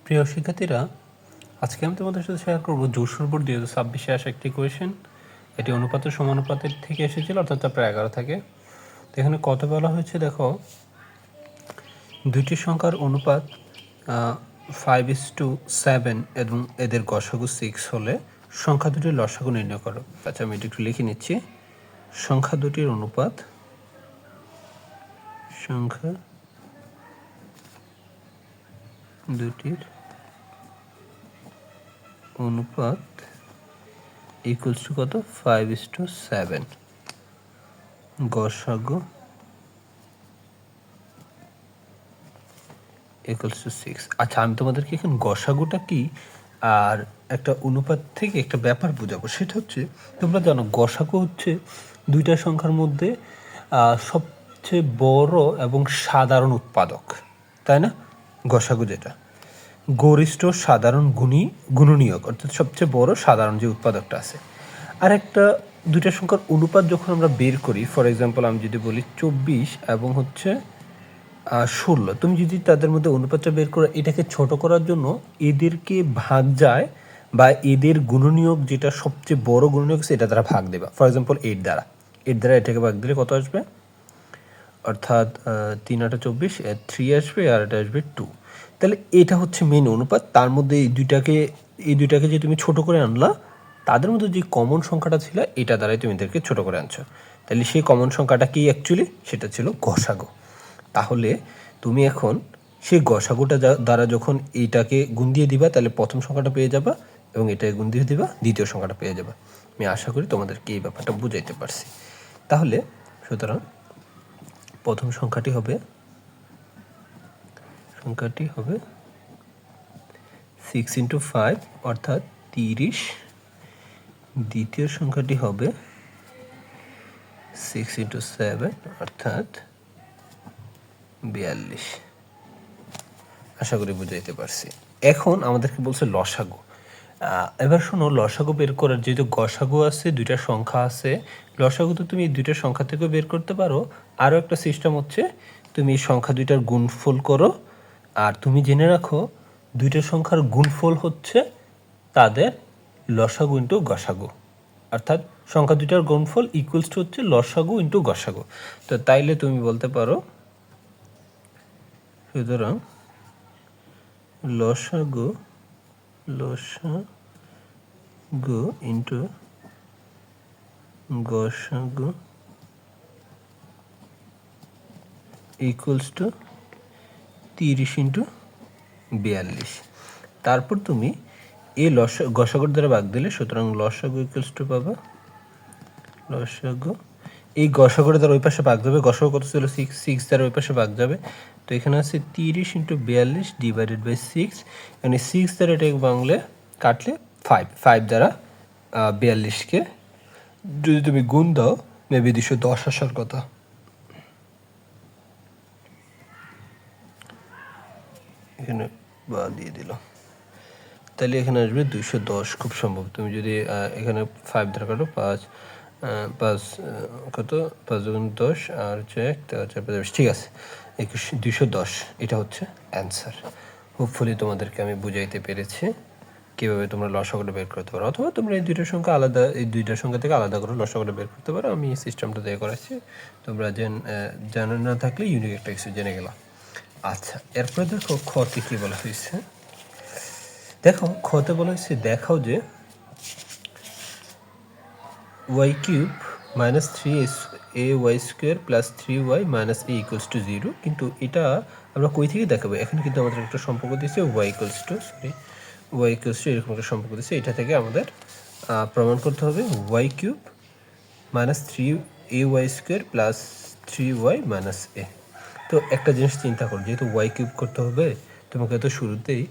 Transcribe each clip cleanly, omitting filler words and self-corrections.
প্রিয় শিক্ষার্থীরা, আজকে আমি তোমাদের সাথে শেয়ার করবো যশোর বোর্ড 2026-এ আসা একটি কোয়েশ্চেন। এটি অনুপাতের সমানুপাতের থেকে এসেছিল, অর্থাৎ প্রায় 11 থেকে। তো এখানে কত বলা হয়েছে দেখো, দুইটি সংখ্যার অনুপাত 5:7 এবং এদের গসাগু 6 হলে সংখ্যা দুটির লসাগু নির্ণয় করো। আচ্ছা, আমি এটা একটু লিখে নিচ্ছি। সংখ্যা দুটির অনুপাত ইকুয়ালস টু কত? 5:7। গসাগু ইকুয়ালস টু 6। আচ্ছা, আমি তোমাদেরকে এখন গসাগুটা কি আর একটা অনুপাত থেকে একটা ব্যাপার বোঝাবো। সেটা হচ্ছে, তোমরা জানো গসাগু হচ্ছে দুইটা সংখ্যার মধ্যে সবচেয়ে বড় এবং সাধারণ উৎপাদক, তাই না? গসাগু যেটা গরিষ্ঠ সাধারণ গুণনীয়ক, অর্থাৎ সবচেয়ে বড় সাধারণ যে উৎপাদকটা আছে। আর একটা দুইটা সংখ্যার অনুপাত যখন আমরা বের করি, ফর এক্সাম্পল আমি যদি বলি 24 এবং হচ্ছে 16, তুমি যদি তাদের মধ্যে অনুপাতটা বের করো, এটাকে ছোট করার জন্য এদেরকে ভাগ যায় বা এদের গুণনীয়ক যেটা সবচেয়ে বড় গুণনীয়ক সেটা দ্বারা ভাগ দেবা। ফর এক্সাম্পল 8 দ্বারা এটাকে ভাগ দিলে কত আসবে? অর্থাৎ 3 8 24, 3 আসবে আর এটা আসবে 2। তাহলে এটা হচ্ছে মেন অনুপাত। তার মধ্যে এই দুইটাকে যে তুমি ছোট করে আনলা, তাদের মধ্যে যে কমন সংখ্যাটা ছিল এটা দ্বারাই তুমি এদেরকে ছোট করে আনছো। তাহলে সেই কমন সংখ্যাটা কি অ্যাকচুয়ালি? সেটা ছিল গসাগু। তাহলে তুমি এখন সেই গসাগুটা দ্বারা যখন এইটাকে গুণ দিয়ে দিবা, তাহলে প্রথম সংখ্যাটা পেয়ে যাবা এবং এটাকে গুণ দিয়ে দিবা, দ্বিতীয় সংখ্যাটা পেয়ে যাবা। আমি আশা করি তোমাদেরকে এই ব্যাপারটা বুঝাইতে পারছি। তাহলে সুতরাং প্রথম সংখ্যাটি হবে 6 × 5 অর্থাৎ 30। দ্বিতীয় সংখ্যাটি হবে 6 × 7 অর্থাৎ 42। আশা করি বুঝাইতে পারছি। এখন আমাদেরকে বলছে লসাগু। এবার শোনো, লসাগু বের করার যেহেতু গসাগু আছে, দুইটা সংখ্যা আছে, লসাগু তো তুমি দুইটা সংখ্যা থেকেও বের করতে পারো। আরও একটা সিস্টেম হচ্ছে, তুমি সংখ্যা দুইটার গুণফল করো, আর তুমি জেনে রাখো দুইটা সংখ্যার গুণফল হচ্ছে তাদের লসাগু ইন্টু গসাগু, অর্থাৎ সংখ্যা দুইটার গুণফল ইকুয়ালস টু হচ্ছে লসাগু ইন্টু গসাগু। তো তাইলে তুমি বলতে পারো, সুতরাং লসাগু ইন্টু গসাগু ইকুয়ালস টু 30 × 42। তারপর তুমি এই গসাগুর দ্বারা ভাগ দিলে, সুতরাং লসাগু ইকুয়ালস টু পাবা এই গসাগুর দ্বারা ওই পাশে ভাগ যাবে। গসাগু কত ছিল? 6 দ্বারা ওই পাশে ভাগ যাবে। তো এখানে আছে 30 × 42 ডিভাইডেড বাই 6। মানে 6 দ্বারা এটাকে বাংলে কাটলে 5 দ্বারা 42কে যদি তুমি গুণ দাও, মেবি 210 আসার কথা। এখানে বা দিয়ে দিল, তাহলে এখানে আসবে 210 খুব সম্ভব। তুমি যদি এখানে 5 দ্বারা কাটো, 5 কত? 5 × 10 আর 1 4 ঠিক আছে, 210। এটা হচ্ছে অ্যান্সার। হোপফুলি তোমাদেরকে আমি বুঝাইতে পেরেছি কীভাবে তোমরা লসাগুটা বের করতে পারো, অথবা তোমরা এই দুইটা সংখ্যা থেকে আলাদা করে লসাগুটা বের করতে পারো। আমি এই সিস্টেমটা দিয়ে করাচ্ছি, তোমরা জানা না থাকলে ইউনিক একটা কিছু জেনে গেলাম। আচ্ছা, এরপরে দেখো খতে কী বলা হয়েছে। দেখো খতে বলা হয়েছে, দেখাও যে y³ - 3ay² + 3y - a = 0। কিন্তু এটা আমরা কই থেকে দেখাবো? এখানে কিন্তু আমাদের একটা সম্পর্ক দিয়েছে y এরকম একটা সম্পর্ক দিয়েছে। এটা থেকে আমাদের প্রমাণ করতে হবে y³ - 3ay² + 3y - a। তো একটা জিনিস চিন্তা করো, যেহেতু y³ করতে হবে, তোমাকে তো শুরুতেই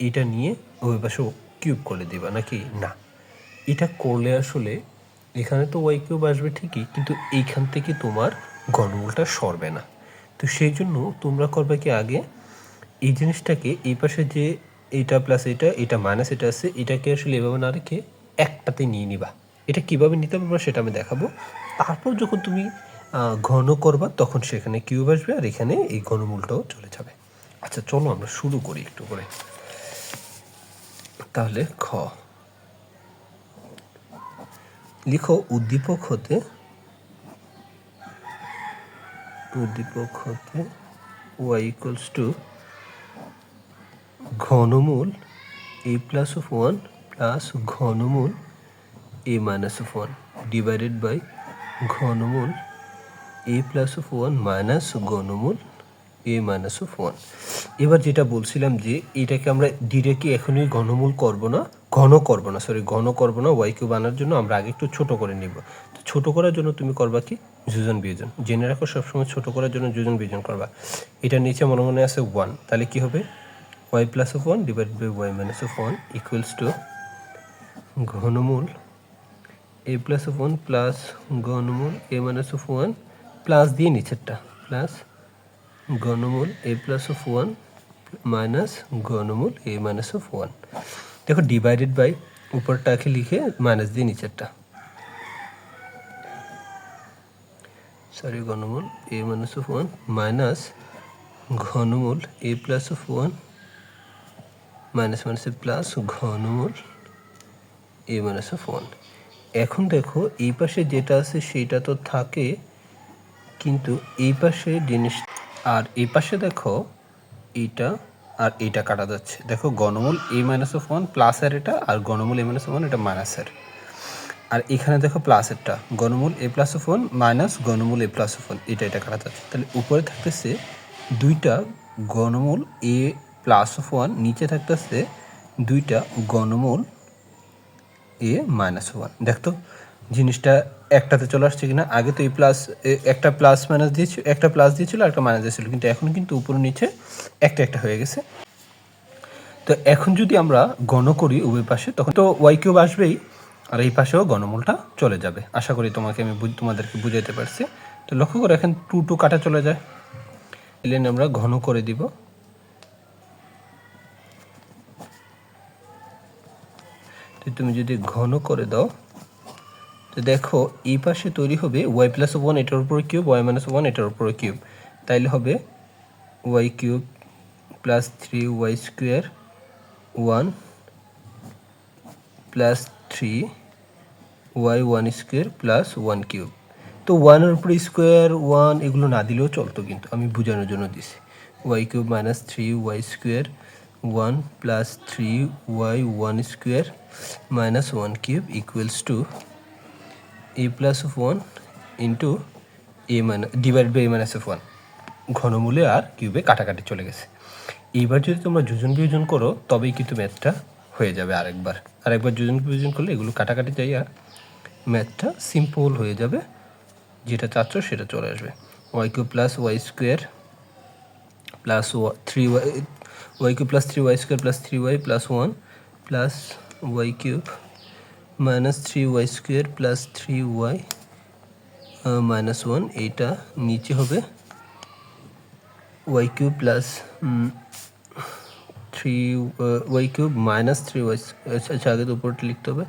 এটা নিয়ে ওই পাশে কিউব করে দিবা নাকি? না, এটা করলে আসলে এখানে তো y³ আসবে ঠিকই, কিন্তু এইখান থেকে তোমার ঘনমূলটা সরবে না। তো সেই জন্য তোমরা করবে কি, আগে এই জিনিসটাকে এই পাশে যে এইটা প্লাস এটা মাইনাস এটা আছে, এটাকে আসলে এভাবে না রেখে একটাতে নিয়ে নিবা। এটা কিভাবে নিতে পারবা সেটা আমি দেখাবো। তারপর যখন তুমি ঘন করবা, তখন সেখানে কিউব আসবে আর এখানে এই ঘনমূলটাও চলে যাবে। আচ্ছা, চলো আমরা শুরু করি একটু করে। তাহলে খ লিখো উদ্দীপক হতে y ইকুয়ালস টু ঘনমূল a প্লাস অফ 1 প্লাস ঘনমূল a minus of 1 divided by ঘনমূল a প্লাস অফ 1 মাইনাস ঘনমূল a মাইনাস অফ 1। এবার যেটা বলছিলাম যে এটাকে আমরা ডিরেক্টলি এখনই ঘন করব না y কিউব আনার জন্য আমরা আগে একটু ছোট করে নিব। তো ছোট করার জন্য তুমি করবা কি যোজন বিয়োজন, জেনে রাখো সবসময় ছোট করার জন্য যোজন বিয়োজন করবা। এটা নিচে মনে মনে আছে 1, তাহলে কি হবে y plus of 1 divide by y minus of 1 equals to ঘনমূল a প্লাস অফ 1 প্লাস ঘনমূল a মাইনাস অফ 1 প্লাস দিয়ে নিচেরটা প্লাস ঘনমূল a প্লাস অফ 1 মাইনাস ঘনমূল a মাইনাস অফ 1। দেখো ডিভাইডেড বাই উপরটাকে লিখে মাইনাস দিয়ে নিচেরটা, ঘনমূল a মাইনাস অফ 1 মাইনাস ঘনমূল a প্লাস অফ 1 মাইনাস মাইনাসে প্লাস ঘনমূল a মাইনাস অফ 1। এখন দেখো এই পাশে যেটা আছে সেটা তো থাকে, কিন্তু এই পাশে জিনিস আর এই পাশে দেখো এইটা আর এইটা কাটা যাচ্ছে। দেখো ঘনমূল a মাইনাস অফ 1 প্লাসের এটা, আর ঘনমূল a মাইনাস অফ 1 এটা মাইনাসের। আর এখানে দেখো প্লাসেরটা ঘনমূল a প্লাস অফ 1 মাইনাস ঘনমূল a প্লাস অফ 1 এটা কাটা যাচ্ছে। তাহলে উপরে থাকতেছে দুইটা ঘনমূল a প্লাস অফ 1, নিচে থাকতেছে দুইটা ঘনমূল a মাইনাস 1। দেখতো জিনিসটা একটাতে চলে আসছে কিনা। আগে তো এই প্লাস একটা প্লাস মাইনাস দিয়েছিল, একটা প্লাস দিয়েছিল আর একটা মাইনাস দিয়েছিল, কিন্তু এখন কিন্তু উপরে নিচে একটা একটা হয়ে গেছে। তো এখন যদি আমরা ঘন করি উভয় পাশে তখন তো y কিউব আসবেই, আর এই পাশেও ঘনমূলটা চলে যাবে। আশা করি তোমাদেরকে বুঝাইতে পারছি। তো লক্ষ্য করে এখন 2 কাটা চলে যায়, এলেন আমরা ঘন করে দিব। তুমি যদি ঘন করে দাও তো দেখো এই পাশে তৈরি হবে y প্লাস 1 এটার উপরে কিউব, y মাইনাস 1 এটার উপরে কিউব, তাইলে হবে y cube plus 3y square 1 plus 3y 1 square plus 1 cube. তো 1 এর উপরে স্কোয়ার 1 এগুলো না দিলেও চলতো, কিন্তু আমি বোঝানোর জন্য দিছি y cube minus 3y square 1 plus 3y 1 square minus 1 cube equals to a plus of 1 into a minus divide by a minus of 1। ঘনমূলে আর কিউবে কাটাকাটি চলে গেছে। এইবার যদি তোমরা যোজন বিয়োজন করো তবেই কিন্তু ম্যাথটা হয়ে যাবে। আরেকবার যোজন বিয়োজন করলে এগুলো কাটাকাটি যাই আর ম্যাথটা সিম্পল হয়ে যাবে, যেটা চাচ্ছ সেটা চলে আসবে। y cube plus y square plus 3y cube plus 3y square plus 3y plus 1 plus y cube minus 3y square plus 3y minus 1, এইটা নিচে হবে y cube plus 3y cube minus 3y, আচ্ছা আগে তো উপরটা লিখতে হবে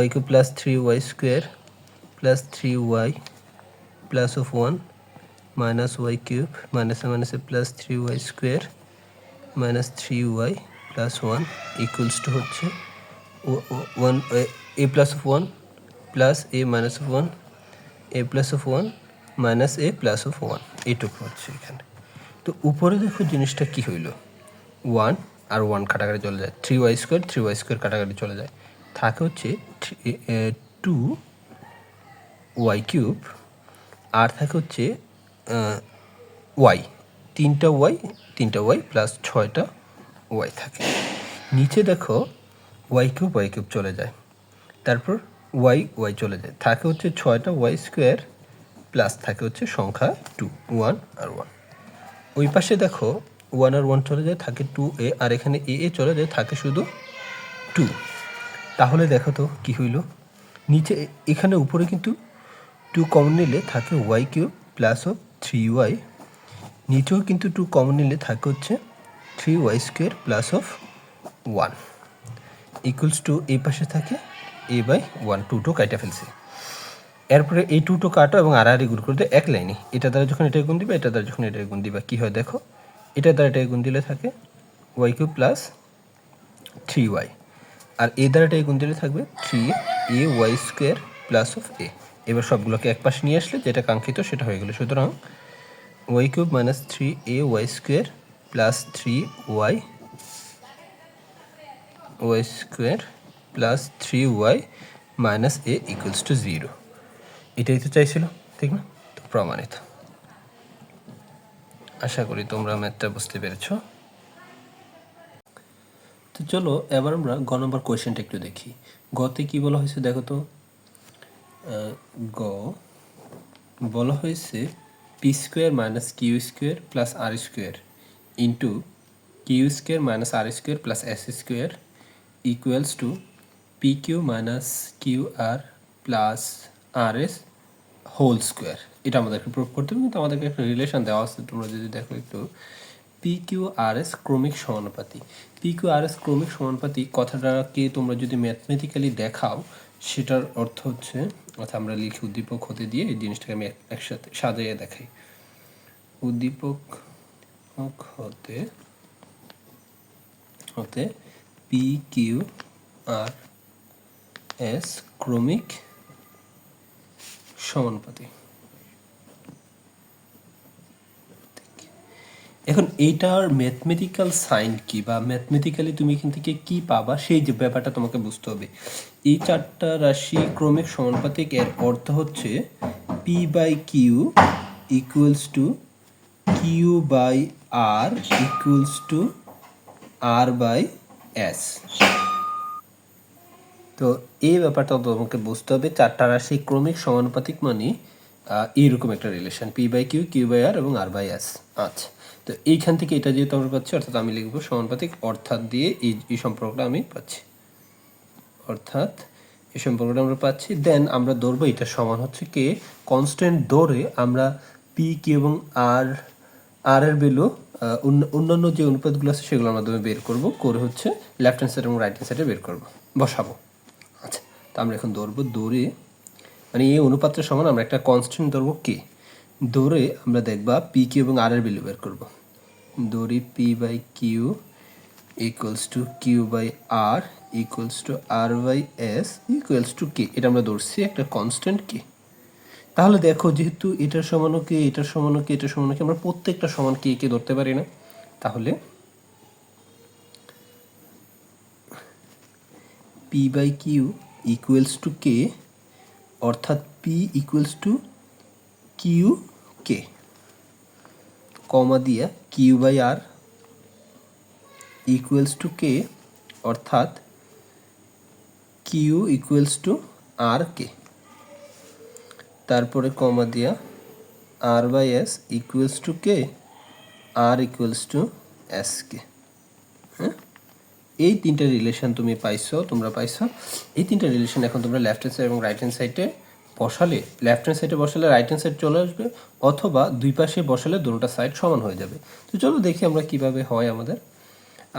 y cube plus 3y square plus 3y plus of 1 minus y cube মাইনাসে মাইনাসে plus 3y square minus 3y plus 1 equals two হচ্ছে 1 a plus of 1 plus a minus of 1 a plus of 1 minus a plus of 1 এইটুকু হচ্ছে এখানে। তো উপরে দেখো জিনিসটা কি হইল, 1 আর 1 কাটাকাটি চলে যায়, 3y স্কোয়ার কাটাকাটি চলে যায়, থাকে হচ্ছে 2y কিউব আর থাকে হচ্ছে y, 3টা y প্লাস 6টা y থাকে। নিচে দেখো y কিউব চলে যায়, তারপর y চলে যায়, থাকে হচ্ছে 6টা y স্কোয়ার প্লাস থাকে হচ্ছে সংখ্যা 2 1 আর 1। ওই পাশে দেখো 1 আর 1 চলে যায়, থাকে 2a, আর এখানে a চলে যায়, থাকে শুধু 2। তাহলে দেখো তো কি হইল, নিচে এখানে উপরে কিন্তু 2 কমন নিলে থাকে y cube plus of 3y, নিচেও কিন্তু 2 কমন নিলে থাকে হচ্ছে 3y square plus of 1 equals two এই পাশে থাকে a বাই 1, 2 কাটা ফেলছে। এরপরে এই 2 কাটো এবং আর গুণ করে দেয় এক লাইনে, এটা দ্বারা যখন এটা গুণ দিবে এটা দ্বারা যখন এটা গুণ দিবা কি হয় দেখো, এটা দ্বারা এটা গুণ দিলে থাকে y কিউব প্লাস 3y আর এ দ্বারা এটা গুণ দিলে থাকবে 3ay² প্লাস অফ এ। এবার সবগুলোকে এক পাশে নিয়ে আসলে যেটা কাঙ্ক্ষিত সেটা হয়ে গেল। সুতরাং y³ minus 3ay² plus 3y y² plus 3y minus A equals to 0। এটাই তো চাইছিল, ঠিক না? তো প্রমাণিত। আশা করি তোমরা ম্যাথটা বুঝতে পেরেছো। তো চলো এবার আমরা গ নম্বর কোয়েশ্চেনটা একটু দেখি। গতে কি বলা হয়েছে দেখো তো। গ বলা হয়েছে p² minus q² plus r² into q² minus r² plus s² equals to pq minus qr plus rs whole square. এটা আমাদেরকে প্রুভ করতে হবে, কিন্তু আমাদেরকে একটা রিলেশন দেওয়া আছে। তোমরা যদি দেখো একটু, PQRS ক্রমিক সমানুপাতি। PQRS ক্রমিক সমানুপাতি কথাটাকে তোমরা যদি ম্যাথমেটিক্যালি দেখাও, সেটার অর্থ হচ্ছে, অর্থাৎ আমরা লিখি উদ্দীপক হতে দিয়ে এই জিনিসটাকে আমি একসাথে সাজিয়ে দেখাই। উদ্দীপক হতে হতে PQRS ক্রমিক সমানুপাতি। এখন এইটার ম্যাথমেটিক্যাল সাইন কি, বা ম্যাথমেটিক্যালি তুমি এখান থেকে কি পাবা, সেই যে ব্যাপারটা তোমাকে বুঝতে হবে। এই চারটা রাশি ক্রমিক সমানুপাতিক, এর অর্থ হচ্ছে P by Q equals to Q by R equals to R by S. তো এই ব্যাপারটা তোমাকে বুঝতে হবে। চারটা রাশি ক্রমিক সমানুপাতিক মানে এইরকম একটা relation, P by Q, Q by R এবং আর বাই এস। আচ্ছা, তো এইখান থেকে এটা যেহেতু আমরা পাচ্ছি, অর্থাৎ আমি লিখবো সমানুপাতিক অর্থাৎ দিয়ে এই সম্পর্কটা আমি পাচ্ছি, অর্থাৎ এই সম্পর্কটা আমরা পাচ্ছি। দেন আমরা ধরবো এটা সমান হচ্ছে কে, কনস্ট্যান্ট ধরে আমরা পি কিউ এবং আর এর ভ্যালু অন্যান্য যে অনুপাতগুলো আছে সেগুলোর মাধ্যমে বের করব, করে হচ্ছে লেফট হ্যান্ড সাইড এবং রাইট হ্যান্ড সাইডে বের করব, বসাবো। আচ্ছা, তো আমরা এখন ধরবো, দৌড়ে মানে এই অনুপাতের সমান আমরা একটা কনস্ট্যান্ট ধরবো কে, ধরে আমরা দেখবা পি কিউ এবং আর এর ভ্যালু বের করব। ধরি P by Q equals to Q by R equals to R by S equals to K. এটা আমরা ধরছি একটা কনস্ট্যান্ট কে। তাহলে দেখো, যেহেতু এটার সমানও কে, এটার সমানও কে, এটার সমানও কে, আমরা প্রত্যেকটা সমান কে কে ধরতে পারি না। তাহলে P by Q equals to K, অর্থাৎ P equals to Q K, comma দিয়া Q by R equals to K, অর্থাৎ Q equals to R K, তারপরে কমা দিয়া R by S equals to K, R equals to S K. হ্যাঁ, এই তিনটা relation তুমি পাইছো, তোমরা পাইছো। এই তিনটা রিলেশন এখন তোমরা লেফট হ্যান্ড সাইড এবং রাইট হ্যান্ড সাইডে বসালে, লেফট হ্যান্ড সাইডে বসালে রাইট হ্যান্ড সাইড চলে আসবে, অথবা দুই পাশে বসালে দুটোটা সাইড সমান হয়ে যাবে। তো চলো দেখি আমরা কিভাবে হয় আমাদের।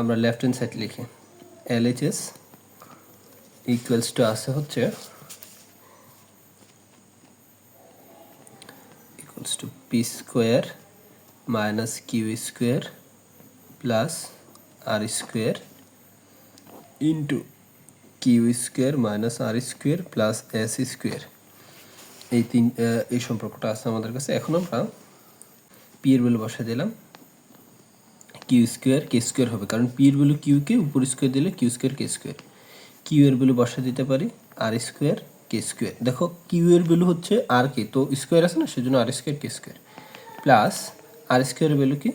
আমরা লেফট হ্যান্ড সাইড লিখি, LHS ইকুয়ালস টু আসে হচ্ছে equals to P square minus Q square plus R square into Q square minus R square plus S square. এই সম্পর্কটা আছে আমাদের কাছে। এখন আমরা পি এর ভ্যালু বসা দিলাম, কিউ স্কোয়ার কে স্কোয়ার হবে, কারণ পি এর ভ্যালু কিউ কে, উপর স্কোয়ার দিলে কিউ স্কোয়ার কে স্কোয়ার। কিউ এর ভ্যালু বসা দিতে পারি আর স্কোয়ার কে স্কোয়ার। দেখো কিউ এর ভ্যালু হচ্ছে আর কে, তো স্কোয়ার আছে না, সেজন্য আর স্কোয়ার কে স্কোয়ার প্লাস আর স্কোয়ারের ভ্যালু কি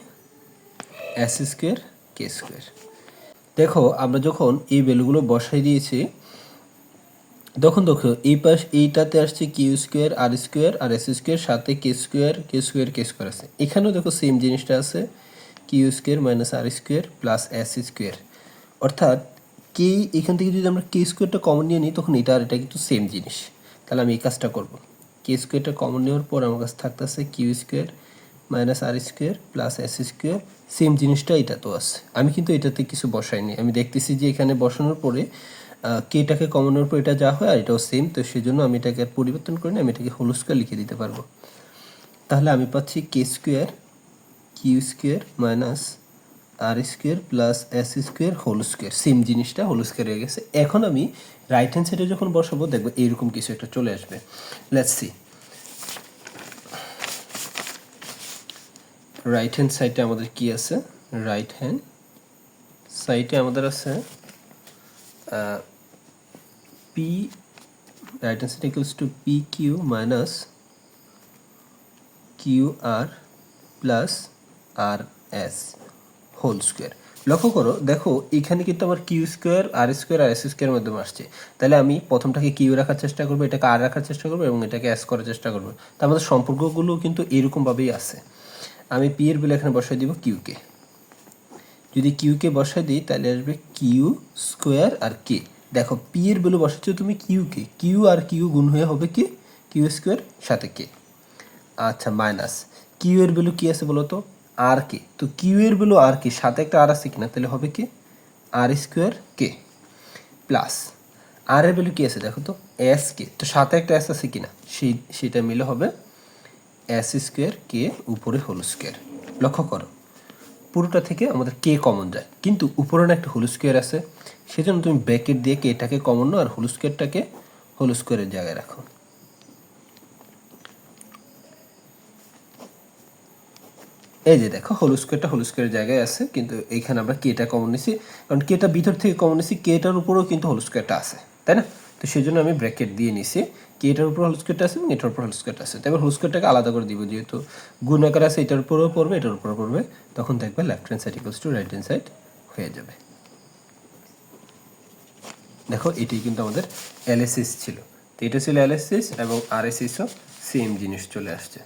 এস স্কোয়ার কে স্কোয়ার। দেখো আমরা যখন এই ভ্যালুগুলো বসাই দিয়েছি, তখন দেখো এই পাশ এইটাতে আসছে কিউ স্কোয়ার আর স্কোয়ার আর এস স্কোয়ার, সাথে কে স্কোয়ার কে স্কোয়ার কে স্কোয়ার আছে। এখানেও দেখো সেম জিনিসটা আছে, Q square minus R square plus S square. অর্থাৎ কে, এখান থেকে যদি আমরা কে স্কোয়ারটা কমন নিয়ে নিই, তখন এটা আর এটা কিন্তু সেম জিনিস। তাহলে আমি এই কাজটা করব, কে স্কোয়ারটা কমন নেওয়ার পর আমার কাছে থাকতেছে Q square minus R square plus S square, same জিনিসটা এটা তো আছে। আমি কিন্তু এটাতে কিছু বসাইনি, আমি দেখতেছি যে এখানে বসানোর পরে কেটাকে কমনের উপর এটা যা হয় আর এটাও সেম, তো সেজন্য আমি এটাকে আর পরিবর্তন করি না, আমি এটাকে হোল স্কোয়ার লিখে দিতে পারবো। তাহলে আমি পাচ্ছি K square Q square minus R square plus S square whole square, same জিনিসটা হোল স্কোয়ার হয়ে গেছে। এখন আমি রাইট হ্যান্ড সাইডে যখন বসাবো দেখবো এইরকম কিছু একটা চলে আসবে। লেটস সি, রাইট হ্যান্ড সাইডে আমাদের কি আছে? রাইট হ্যান্ড সাইডে আমাদের আছে P, right hand side equals to P Q minus Q R plus R S whole square. লক্ষ্য করো, দেখো এখানে কিন্তু আমার কিউ স্কোয়ার আর স্কোয়ার আর এস স্কোয়ারের মাধ্যমে আসছে। তাহলে আমি প্রথমটাকে কিউ রাখার চেষ্টা করবো, এটাকে আর রাখার চেষ্টা করবো এবং এটাকে এস করার চেষ্টা করবো। তার আমাদের সম্পর্কগুলো কিন্তু এরকমভাবেই আছে। আমি পি এর বেলা এখানে বসাই দিব কিউকে। যদি কিউকে বসাই দিই তাহলে আসবে কিউ স্কোয়ার আর কে। দেখো পি এর বেলু বসাচ্ছ তুমি কিউকে, কিউ আর কিউ গুণ হয়ে হবে কি কিউ স্কোয়ার সাথে কে। আচ্ছা, মাইনাস কিউ এর ভ্যালু কি আছে বলো তো? আর কে। তো কিউ এর ভ্যালু আর কে, সাথে একটা আর আছে কিনা, তাহলে হবে কি আর স্কোয়ার কে প্লাস আর এর ভ্যালু কি আছে দেখো তো এস কে, তো সাথে একটা এস আছে কিনা, সেটা মিলে হবে এস স্কোয়ার কে উপরে হোল স্কোয়ার। লক্ষ্য করো পুরোটা থেকে আমাদের কে কমন যায়, কিন্তু উপরে না একটা হোল স্কোয়ার আছে, সেজন্য তুমি ব্র্যাকেট দিয়ে কেটাকে কমন নাও আর হোল স্কোয়ারটাকে হোল স্কোয়ারের জায়গায় রাখো। এই যে দেখো হোল স্কোয়ারটা হোল স্কোয়ারের জায়গায় আছে, কিন্তু এইখানে আমরা কেটা কমন নিছি, কারণ কেটা ভিতর থেকে কমন নিছি, কেটার উপরেও কিন্তু হোল স্কোয়ারটা আছে, তাই না? তো সেই জন্য আমি ব্র্যাকেট দিয়ে নিছি, কেটার উপর হোল স্কোয়ারটা আছে এবং এটার উপর হোল স্কোয়ারটা আছে। তারপর হোল স্কোয়ারটাকে আলাদা করে দিব, যেহেতু গুণ আকার আছে, এটার উপরেও পড়বে এটার উপরেও পড়বে, তখন দেখবে left hand side equals two right hand side হয়ে যাবে। দেখো এটাই কিন্তু আমাদের এলএসএস ছিল, তো এটা ছিল এলএসএস এবং আরএসএসও সেম জিনিস চলে আসছে।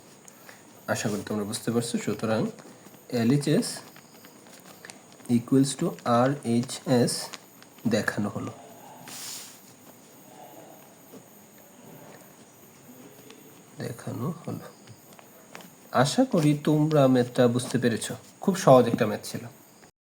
আশা করি তোমরা বুঝতে পারছো। সুতরাং LHS equals to R H S দেখানো হলো। আশা করি তোমরা ম্যাথটা বুঝতে পেরেছো। খুব সহজ একটা ম্যাথ ছিল।